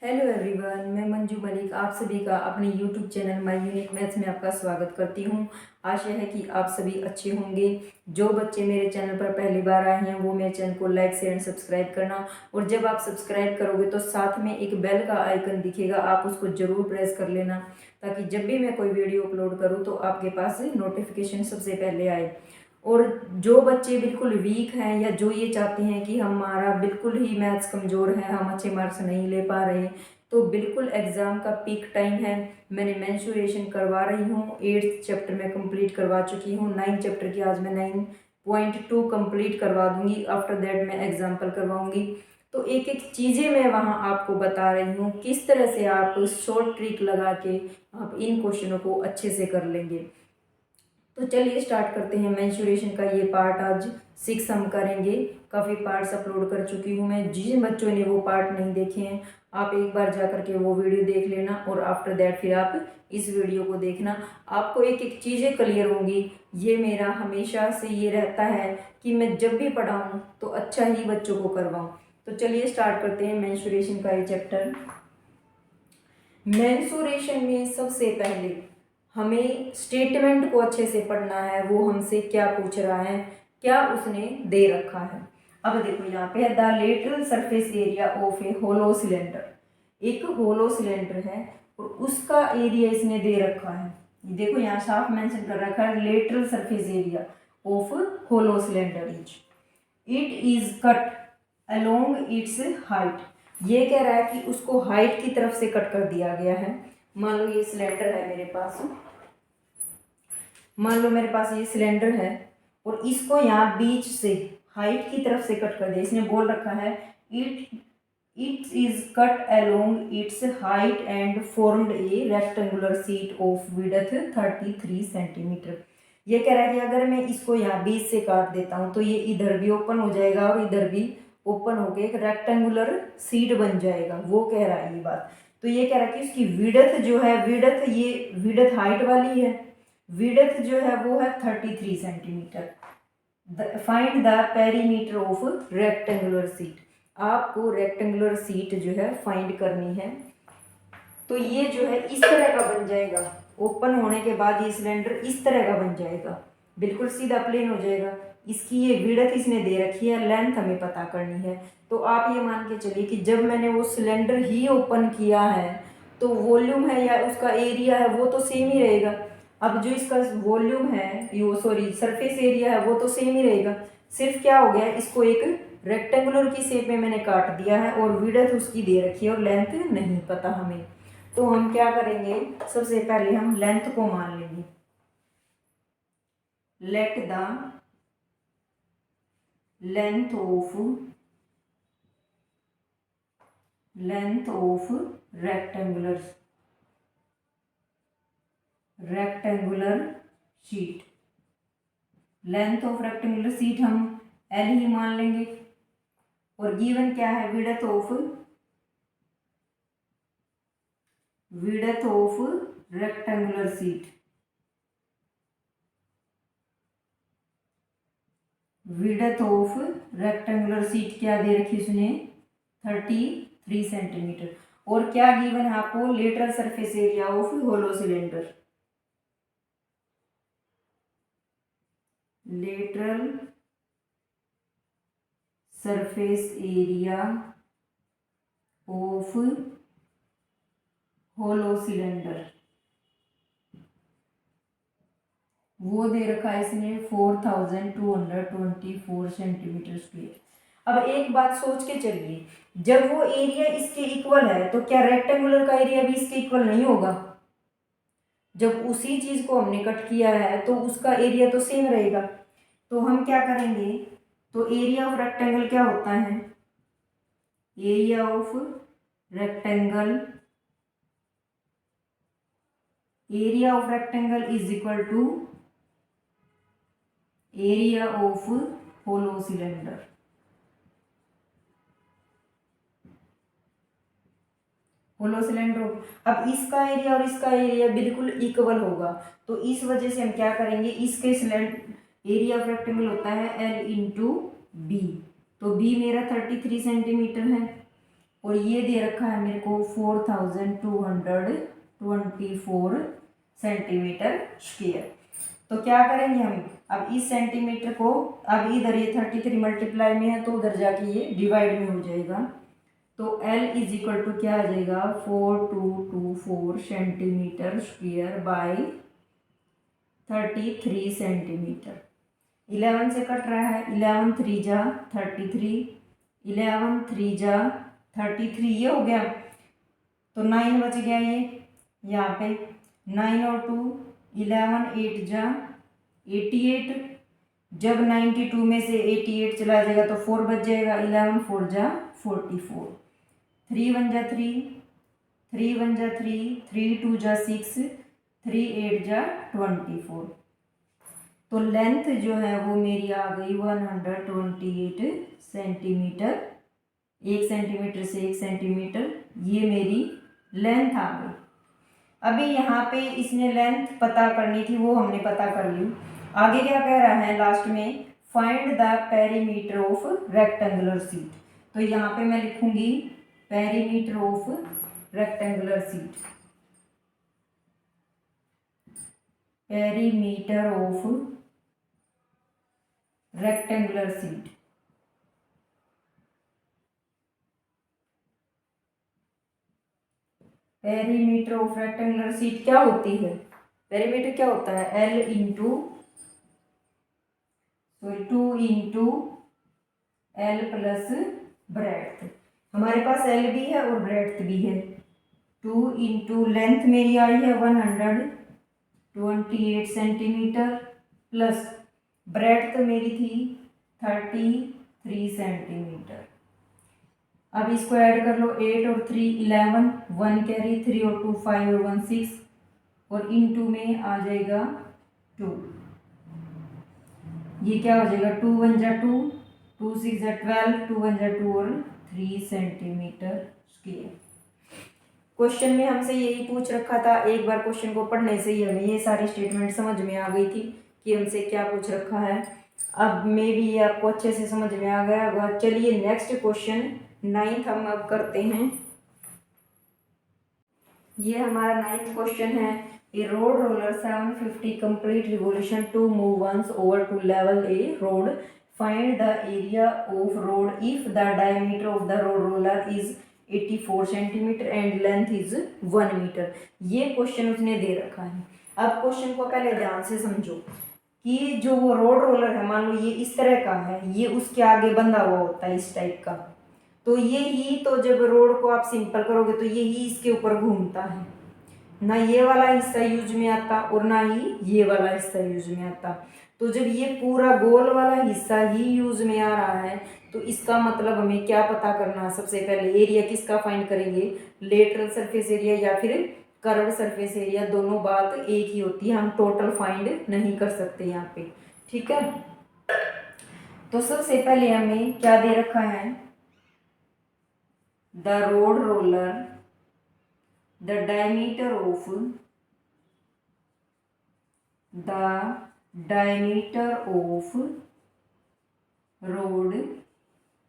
Hello everyone, मैं मंजू मलिक आप सभी का अपने YouTube channel my unique maths में आपका स्वागत करती हूँ। आशा है कि आप सभी अच्छे होंगे। जो बच्चे मेरे चैनल पर पहली बार आए हैं वो मेरे चैनल को लाइक शेयर एंड सब्सक्राइब करना, और जब आप सब्सक्राइब करोगे तो साथ में एक बेल का आइकन दिखेगा, आप उसको ज़रूर प्रेस कर लेना ताकि जब भी मैं कोई वीडियो अपलोड करूँ तो आपके पास नोटिफिकेशन सबसे पहले आए। और जो बच्चे बिल्कुल वीक हैं या जो ये चाहते हैं कि हमारा बिल्कुल ही मैथ्स कमज़ोर है, हम अच्छे मार्क्स नहीं ले पा रहे, तो बिल्कुल एग्ज़ाम का पीक टाइम है। मैंने मेंसुरेशन करवा रही हूँ, 8th चैप्टर में कंप्लीट करवा चुकी हूँ। 9th चैप्टर की आज मैं 9.2 कंप्लीट करवा दूंगी। आफ्टर दैट मैं एग्जाम्पल करवाऊंगी। तो एक एक चीज़ें मैं वहाँ आपको बता रही हूँ, किस तरह से आप शॉर्ट ट्रिक लगा के आप इन क्वेश्चनों को अच्छे से कर लेंगे। तो चलिए स्टार्ट करते हैं। मेंसुरेशन का ये पार्ट आज 6 हम करेंगे। काफ़ी पार्ट्स अपलोड कर चुकी हूँ मैं। जिन बच्चों ने वो पार्ट नहीं देखे हैं आप एक बार जा करके वो वीडियो देख लेना, और आफ्टर दैट फिर आप इस वीडियो को देखना। आपको एक एक चीज़ें क्लियर होंगी। ये मेरा हमेशा से ये रहता है कि मैं जब भी पढ़ाऊँ तो अच्छा ही बच्चों को करवाऊँ। तो चलिए स्टार्ट करते हैं मेंसुरेशन का ये चैप्टर। मेंसुरेशन में सबसे पहले हमें स्टेटमेंट को अच्छे से पढ़ना है। वो हमसे क्या पूछ रहा है, क्या उसने दे रखा है। अब देखो यहाँ पे the lateral surface area of a hollow cylinder. एक होलो सिलेंडर है और उसका एरिया इसने दे रखा है। देखो यहाँ साफ मेंशन कर रखा है, lateral surface area of hollow cylinder it is cut along its height. ये कह रहा है कि उसको हाइट की तरफ से कट कर दिया गया है। मान लो ये सिलेंडर है मेरे पास, मान लो मेरे पास ये सिलेंडर है और इसको यहाँ बीच से हाइट की तरफ से कट कर दिया। इसने बोल रखा है it it is cut along its height and formed A rectangular sheet of width 33 centimetre. ये कह रहा है कि अगर मैं इसको यहाँ बीच से काट देता हूँ तो ये इधर भी ओपन हो जाएगा और इधर भी ओपन होकर एक रेक्टेंगुलर शीट बन जाएगा। वो कह रहा है ये बात। तो ये कह रहा है कि इसकी विड्थ जो है, विड्थ ये विड्थ हाइट वाली है, विड्थ जो है वो है 33 centimetre. Find the perimeter of rectangular sheet. आपको रेक्टेंगुलर शीट जो है फाइंड करनी है। तो ये जो है इस तरह का बन जाएगा। ओपन होने के बाद ये सिलेंडर इस तरह का बन जाएगा, बिल्कुल सीधा प्लेन हो जाएगा। इसकी ये विड्थ इसने दे रखी है, लेंथ हमें पता करनी है। तो आप ये मान के चलिए कि जब मैंने वो सिलेंडर ही ओपन किया है तो वॉल्यूम है या उसका एरिया है वो तो सेम ही रहेगा। अब जो इसका वॉल्यूम है, यो सॉरी सरफेस एरिया है, वो तो सेम ही रहेगा। सिर्फ क्या हो गया, इसको एक रेक्टेंगुलर की शेप में मैंने काट दिया है और विड्थ उसकी दे रखी है और लेंथ नहीं पता हमें। तो हम क्या करेंगे, सबसे पहले हम लेंथ को मान लेंगे। Let the length of rectangular sheet. Length of rectangular sheet हम एल ही मान लेंगे। और गिवन क्या है, width of rectangular sheet. Width of rectangular sheet क्या दे रखी उसने, 33 सेंटीमीटर। और क्या गिवन है आपको, lateral surface area of hollow cylinder. Lateral surface area of hollow cylinder वो दे रखा है इसने 4224 सेंटीमीटर स्क्वायर। अब एक बात सोच के चलिए, जब वो एरिया इसके इक्वल है तो क्या रेक्टेंगुलर का एरिया भी इसके इक्वल नहीं होगा। जब उसी चीज को हमने कट किया है तो उसका एरिया तो सेम रहेगा। तो हम क्या करेंगे, तो एरिया ऑफ रेक्टेंगल क्या होता है, area of rectangle is equal to area of hollow cylinder. Hollow cylinder, अब इसका एरिया और इसका एरिया बिल्कुल इक्वल होगा। तो इस वजह से हम क्या करेंगे, इसके सिलेंडर एरिया ऑफ रेक्टेंगल होता है L इंटू बी। तो बी मेरा 33 सेंटीमीटर है और ये दे रखा है मेरे को 4224 सेंटीमीटर स्क्वायर। तो क्या करेंगे हम, अब इस सेंटीमीटर को, अब इधर ये 33 मल्टीप्लाई में है तो उधर जाके ये डिवाइड में हो जाएगा। तो L इज इक्वल टू क्या आ जाएगा 4224 सेंटीमीटर स्क्वायर बाय 33 सेंटीमीटर। 11 से कट रहा है, 11 3 जा 33, 11 3 जा 33, ये हो गया। तो 9 बच गया ये यहाँ पे, 9 और 2 11, 8 जा 88। जब 92 में से 88 चला जाएगा तो 4 बच जाएगा, 11 4 जा 44, 3 1 जा 3, 3 1 जा 3, 3 2 जा 6, 3 8 जा 24। तो लेंथ जो है वो मेरी आ गई 128 सेंटीमीटर। 1 सेंटीमीटर से 1 सेंटीमीटर, ये मेरी लेंथ आ गई। अभी यहाँ पे इसने लेंथ पता करनी थी, वो हमने पता कर ली। आगे क्या कह रहा है लास्ट में, find the perimeter of rectangular sheet. तो यहाँ पे मैं लिखूंगी perimeter of rectangular sheet, perimeter of rectangular sheet. Perimeter of rectangular sheet क्या होती है, पेरीमीटर क्या होता है, L into 2 into L plus breadth. हमारे पास L भी है और ब्रेड्थ भी है। 2 इंटू लेंथ मेरी आई है 128 सेंटीमीटर प्लस ब्रेड्थ मेरी थी 33 सेंटीमीटर। अब इसको ऐड कर लो, 8 और 3 11, 1 कैरी, 3 और 2 5 और 1 6, और इनटू में आ जाएगा 2। ये क्या हो जाएगा 2 1 जा 2, 2 6 जा 12, 2 1 जा 2 और 3 सेंटीमीटर स्क्वायर। क्वेश्चन में हमसे यही पूछ रखा था। एक बार क्वेश्चन को पढ़ने से ही हमें ये सारी स्टेटमेंट समझ में आ गई थी कि हमसे क्या पूछ रखा है। अब मे भी ये आपको अच्छे से समझ में आ गया होगा। चलिए नेक्स्ट क्वेश्चन 9th हम अब करते हैं। ये हमारा 9th क्वेश्चन है। A road roller 750 complete revolution to move once over to level a road, find the area of road if the diameter of the road roller is 84 centimetre and length is 1 metre. ये question उसने दे रखा है। अब question को पहले ध्यान से समझो कि जो वो रोड रोलर है, मान लो ये इस तरह का है, ये उसके आगे बंधा हुआ होता है इस टाइप का। तो ये ही, तो जब रोड को आप सिंपल करोगे तो ये ही इसके ऊपर घूमता है, ना ये वाला हिस्सा यूज में आता और ना ही ये वाला हिस्सा यूज में आता। तो जब ये पूरा गोल वाला हिस्सा ही यूज में आ रहा है तो इसका मतलब हमें क्या पता करना है, सबसे पहले एरिया किसका फाइंड करेंगे, लेटरल सरफेस एरिया या फिर कर्व्ड सरफेस एरिया। दोनों बात एक ही होती है, हम टोटल फाइंड नहीं कर सकते यहाँ पे, ठीक है। तो सबसे पहले हमें क्या दे रखा है, the road roller, the diameter of road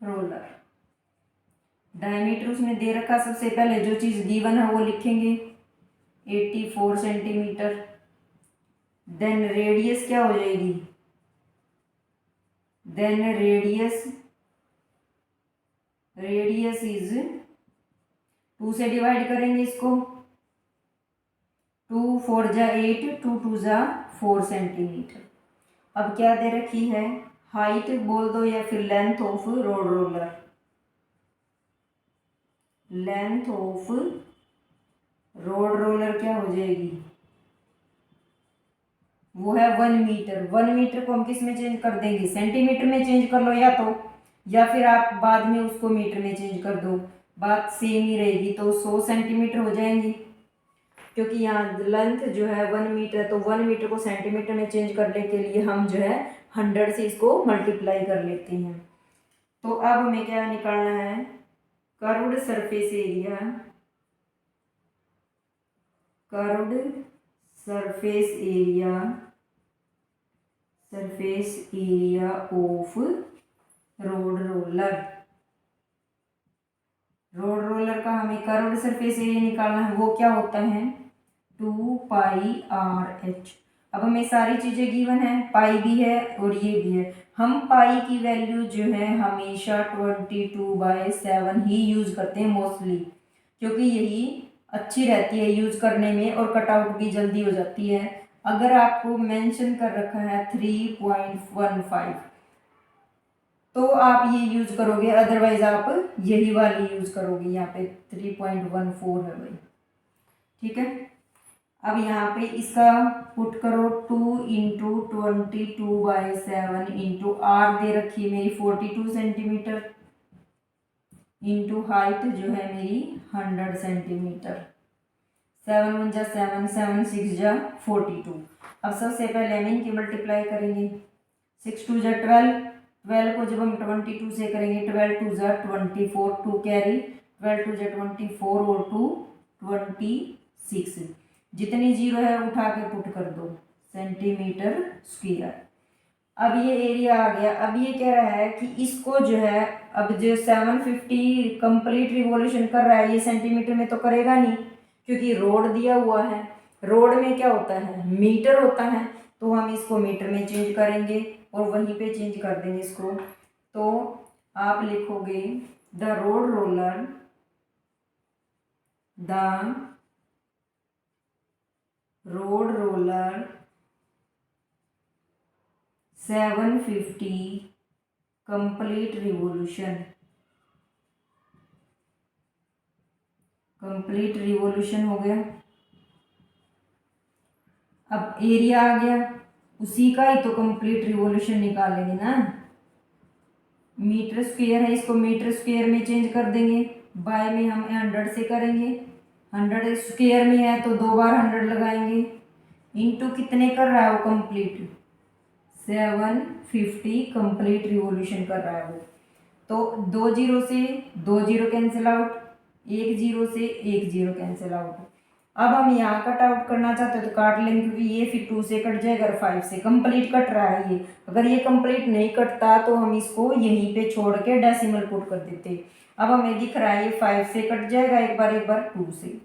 roller. Diameter उसने दे रखा, सबसे पहले जो चीज गिवन है वो लिखेंगे 84 सेंटीमीटर। देन रेडियस क्या हो जाएगी, देन रेडियस इज 2 से डिवाइड करेंगे इसको, 2 4 जा 8, 2 2 जा 4 सेंटीमीटर। अब क्या दे रखी है, हाइट बोल दो या फिर length of road roller, length of road roller क्या हो जाएगी, वो है 1 मीटर। 1 मीटर को हम किस में चेंज कर देंगे, सेंटीमीटर में चेंज कर लो या फिर आप बाद में उसको मीटर में चेंज कर दो, बात सेम ही रहेगी। तो 100 सेंटीमीटर हो जाएंगे, क्योंकि यहाँ लेंथ जो है 1 मीटर, तो 1 मीटर को सेंटीमीटर में चेंज करने के लिए हम जो है 100 से इसको मल्टीप्लाई कर लेते हैं। तो अब हमें क्या निकालना है, curved surface area, curved surface area of road roller. Road roller का हमें कर्व्ड सरफेस एरिया निकालना है, वो क्या होता है 2πr/h। अब हमें सारी चीज़ें गिवन है, पाई भी है और ये भी है। हम पाई की वैल्यू जो है हमेशा 22/7 ही यूज करते हैं मोस्टली, क्योंकि यही अच्छी रहती है यूज करने में और कटआउट भी जल्दी हो जाती है। अगर आपको मेंशन कर रखा है 3.15 तो आप ये यूज करोगे, अदरवाइज आप यही वाली यूज करोगे। यहाँ पे 3.14 है भाई, ठीक है। अब यहाँ पे इसका पुट करो 2 इंटू 22/7 इंटू आर दे रखी है मेरी 42 सेंटीमीटर इंटू हाइट जो है मेरी 100 सेंटीमीटर। 7 1 जा 7, 7 6 जा 42। अब सबसे पहले हम इनकी मल्टीप्लाई करेंगे। 6 2 जा 12, 12 को जब हम 22 से करेंगे 12 2 जा 24, 2 कैरी, 12 2 जा 24 और 2 26। जितनी जीरो है उठा के पुट कर दो सेंटीमीटर स्क्वायर। अब ये एरिया आ गया। अब ये कह रहा है कि इसको जो है, अब जो 750 कंप्लीट रिवॉल्यूशन कर रहा है ये सेंटीमीटर में तो करेगा नहीं, क्योंकि रोड दिया हुआ है। रोड में क्या होता है मीटर होता है, तो हम इसको मीटर में चेंज करेंगे और वहीं पे चेंज कर देंगे इसको। तो आप लिखोगे the road roller 750 complete revolution हो गया। अब एरिया आ गया, उसी का ही तो कंप्लीट रिवॉल्यूशन निकालेंगे ना। मीटर स्क्वायर है, इसको मीटर स्क्वायर में चेंज कर देंगे, बाय में हम 100 से करेंगे। 100 स्क्वायर में है तो 2 बार 100 लगाएंगे, इंटू कितने कर रहा है वो कंप्लीट 750 कंप्लीट रिवॉल्यूशन कर रहा है वो। तो 2 जीरो से 2 जीरो कैंसिल आउट, 1 जीरो से 1 जीरो कैंसिल आउट। अब हम यहाँ कट आउट करना चाहते हैं तो काट लेंगे, क्योंकि ये फिर 2 से कट जाएगा, 5 से कंप्लीट कट रहा है ये। अगर ये कंप्लीट नहीं कटता तो हम इसको यहीं पे छोड़ के डेसिमल पुट कर देते। अब हमें दिख रहा है ये 5 से कट जाएगा, एक बार 2 से।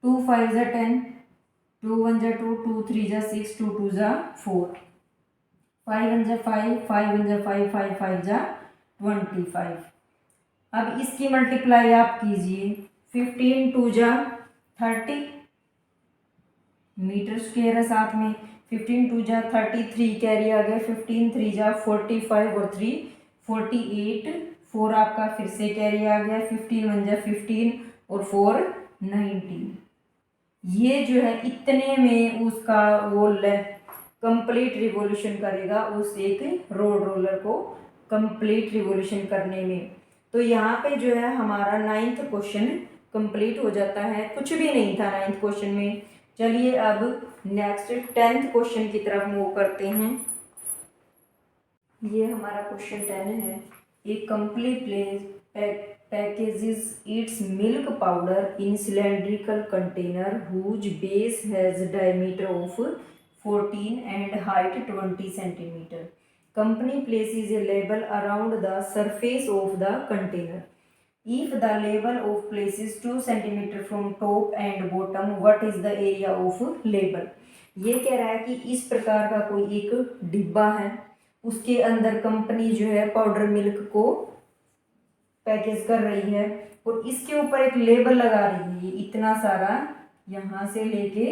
2 5 जा 10, 2 1 जा 2, 2 3 जा 6, 2 2 जा 4, 5 1 जा 5, 5 1 जा 5, 5 5 जा 25। अब इसकी मल्टीप्लाई आप कीजिए, 15 2 जा 30 मीटर स्क्वायर है साथ में, 15 2 जा 33 कैरी आ गया, 15 3 जा 45 और 3 48, 4 आपका फिर से कैरी आ गया, 15 1 जा 15 और 4 19। ये जो है इतने में उसका वो कंप्लीट रिवॉल्यूशन करेगा उस एक रोड रोलर को कंप्लीट रिवॉल्यूशन करने में। तो यहाँ पे जो है हमारा 9th क्वेश्चन कंप्लीट हो जाता है। कुछ भी नहीं था 9th क्वेश्चन में। चलिए अब नेक्स्ट 10th क्वेश्चन की तरफ मूव करते हैं। ये हमारा क्वेश्चन 10 है। एक complete place packages its milk powder in cylindrical container whose base has diameter of 14 and height 20 centimeter. Company places a label around the surface of the container. If the label of places 2 centimeter from top and bottom, what is the area of label? ये कह रहा है कि इस प्रकार का कोई एक डिब्बा है, उसके अंदर कंपनी जो है पाउडर मिल्क को पैकेज कर रही है और इसके ऊपर एक लेबल लगा रही है। इतना सारा यहाँ से लेके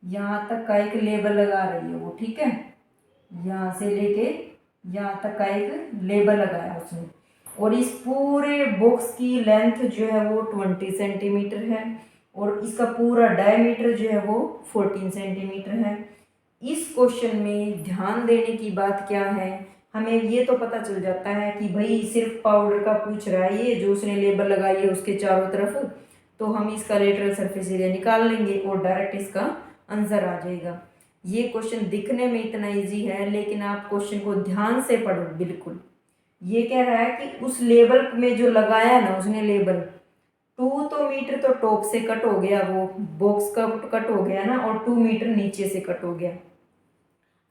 यहाँ तक का एक लेबल लगा रही है वो, ठीक है। यहाँ से लेके यहाँ तक का एक लेबल लगाया उसने, और इस पूरे बॉक्स की लेंथ जो है वो 20 सेंटीमीटर है और इसका पूरा डायमीटर जो है वो 14 सेंटीमीटर है। इस क्वेश्चन में ध्यान देने की बात क्या है, हमें ये तो पता चल जाता है कि भाई सिर्फ पाउडर का पूछ रहा है ये, जो उसने लेबल लगाई है उसके चारों तरफ, तो हम इसका लेटरल सरफेस एरिया निकाल लेंगे और डायरेक्ट इसका आंसर आ जाएगा। ये क्वेश्चन दिखने में इतना इजी है, लेकिन आप क्वेश्चन को ध्यान से पढ़ो बिल्कुल। ये कह रहा है कि उस लेबल में जो लगाया ना उसने लेबल, 2 तो मीटर तो टॉप से कट हो गया, वो बॉक्स का कट हो गया ना, और 2 मीटर नीचे से कट हो गया।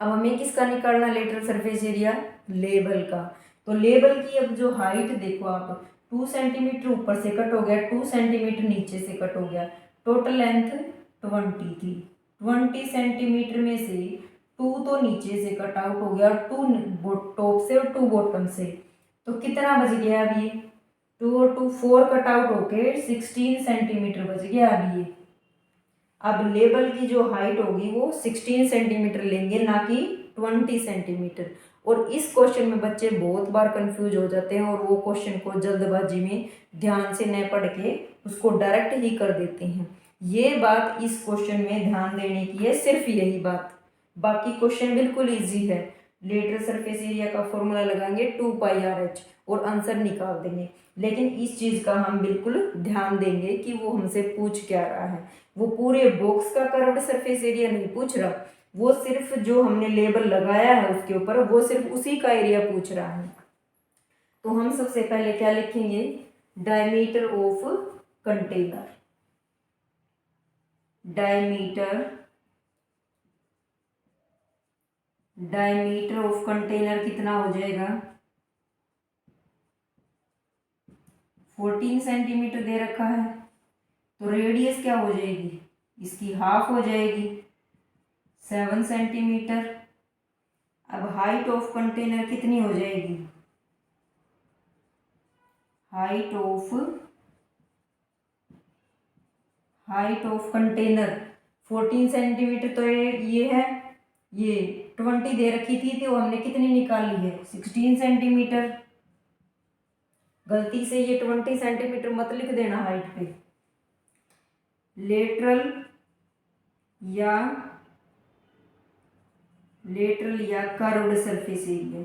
अब हमें किसका निकालना लेटरल सरफेस एरिया, लेबल का। तो लेबल की अब जो हाइट देखो आप, 2 सेंटीमीटर ऊपर से कट हो गया, 2 सेंटीमीटर नीचे से कट हो गया, टोटल लेंथ 20 थी। 20 सेंटीमीटर में से 2 तो नीचे से कट आउट हो गया, 2 टॉप से और 2 बॉटम से, तो कितना बच गया अब ये 2 और 2 4 कट आउट होके 16 सेंटीमीटर बच गया अब ये। अब लेबल की जो हाइट होगी वो 16 सेंटीमीटर लेंगे, ना कि 20 सेंटीमीटर। और इस क्वेश्चन में बच्चे बहुत बार कंफ्यूज हो जाते हैं और वो क्वेश्चन को जल्दबाजी में ध्यान से न पढ़ के उसको डायरेक्ट ही कर देते हैं। ये बात इस क्वेश्चन में ध्यान देने की है, सिर्फ यही बात। बाकी क्वेश्चन बिल्कुल ईजी है। लेटरल सरफेस एरिया का फॉर्मूला लगाएंगे 2πr/h और आंसर निकाल देंगे। लेकिन इस चीज़ का हम बिल्कुल ध्यान देंगे कि वो हमसे पूछ क्या रहा है। वो पूरे बॉक्स का कर्व्ड सरफेस एरिया नहीं पूछ रहा, वो सिर्फ जो हमने लेबल लगाया है उसके ऊपर, वो सिर्फ उसी का एरिया पूछ रहा है। तो हम सबसे पहले क्या लिखेंगे, diameter of container. Diameter of container कितना हो जाएगा, 14 सेंटीमीटर दे रखा है, तो रेडियस क्या हो जाएगी, इसकी हाफ हो जाएगी 7 सेंटीमीटर। अब हाइट ऑफ कंटेनर कितनी हो जाएगी, हाइट ऑफ कंटेनर 14 सेंटीमीटर, तो ये है, ये 20 दे रखी थी तो हमने कितनी निकाली है 16 सेंटीमीटर। गलती से ये 20 सेंटीमीटर मत लिख देना हाइट पे। लेटरल या कर्व्ड सरफेस एरिया,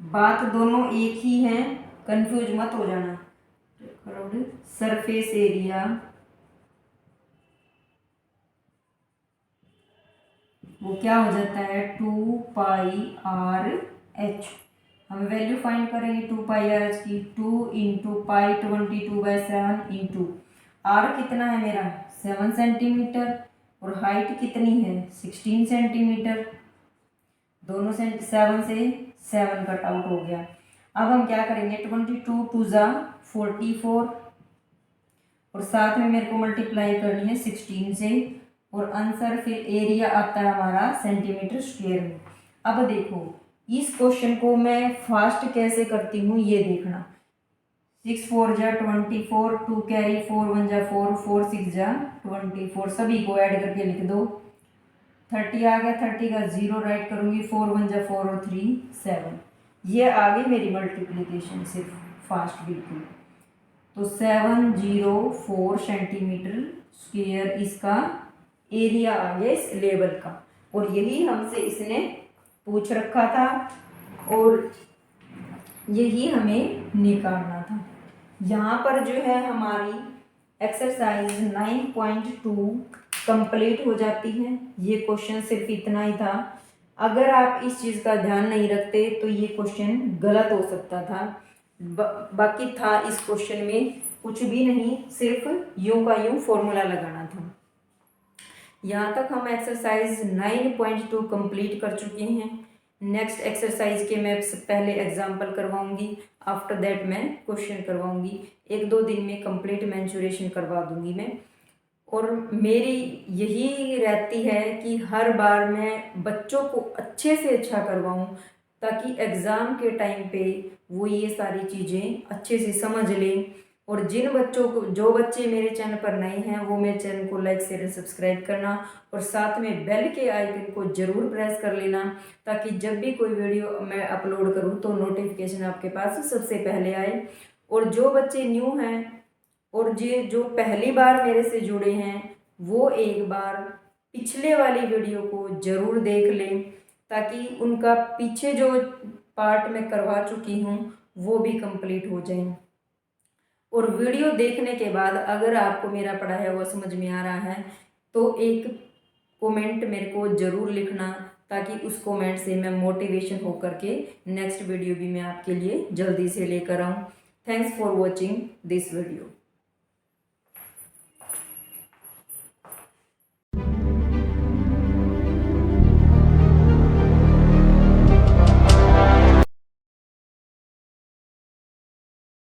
बात दोनों एक ही है, कंफ्यूज मत हो जाना। कर्व्ड सरफेस एरिया वो क्या हो जाता है 2πr/h। हम वैल्यू फाइंड करेंगे 2πr/h की, 2 इंटू पाई 22/7 इंटू r कितना है मेरा 7 सेंटीमीटर और हाइट कितनी है 16 सेंटीमीटर। दोनों से 7 से 7 कट आउट हो गया। अब हम क्या करेंगे 22 2 ज़ा 44 और साथ में मेरे को मल्टीप्लाई करनी है 16 से, और आंसर फिर एरिया आता है हमारा सेंटीमीटर स्क्वायर में। अब देखो इस क्वेश्चन को मैं फास्ट कैसे करती हूँ ये देखना। 6 4 जा 24, 2 कैरी 4 1 जा 4, 4 6 जा 24, सभी को ऐड करके लिख दो। 30 आ गया, 30 का 0 राइट करूँगी, 4 1 जा 4 और 3 7। ये आ गई मेरी मल्टीप्लिकेशन सिर्फ फास्ट बिल्कुल। तो 704 सेंटीमीटर स्क्वायर इसका एरिया आ गया इस लेवल का, और यही हमसे इसने पूछ रखा था और यही हमें निकालना था। यहाँ पर जो है हमारी एक्सरसाइज 9.2 कंप्लीट हो जाती है। ये क्वेश्चन सिर्फ इतना ही था। अगर आप इस चीज़ का ध्यान नहीं रखते तो ये क्वेश्चन गलत हो सकता था। बाकी था इस क्वेश्चन में कुछ भी नहीं, सिर्फ यूं का यूं फॉर्मूला लगाना था। यहाँ तक हम एक्सरसाइज 9.2 कंप्लीट कर चुके हैं। नेक्स्ट एक्सरसाइज के मैं पहले एग्जाम्पल करवाऊंगी, आफ्टर दैट मैं क्वेश्चन करवाऊंगी। 1-2 दिन में कंप्लीट मेंसुरेशन करवा दूंगी मैं। और मेरी यही रहती है कि हर बार मैं बच्चों को अच्छे से अच्छा करवाऊं, ताकि एग्ज़ाम के टाइम पे वो ये सारी चीज़ें अच्छे से समझ लें। और जिन बच्चों को, जो बच्चे मेरे चैनल पर नए हैं, वो मेरे चैनल को लाइक शेयर सब्सक्राइब करना और साथ में बेल के आइकन को ज़रूर प्रेस कर लेना, ताकि जब भी कोई वीडियो मैं अपलोड करूं तो नोटिफिकेशन आपके पास सबसे पहले आए। और जो बच्चे न्यू हैं और जो पहली बार मेरे से जुड़े हैं, वो एक बार पिछले वाली वीडियो को ज़रूर देख लें, ताकि उनका पीछे जो पार्ट मैं करवा चुकी हूँ वो भी कंप्लीट हो जाए। और वीडियो देखने के बाद अगर आपको मेरा पढ़ाया हुआ समझ में आ रहा है तो एक कमेंट मेरे को ज़रूर लिखना, ताकि उस कमेंट से मैं मोटिवेशन होकर के नेक्स्ट वीडियो भी मैं आपके लिए जल्दी से लेकर आऊँ। Thanks for watching this video.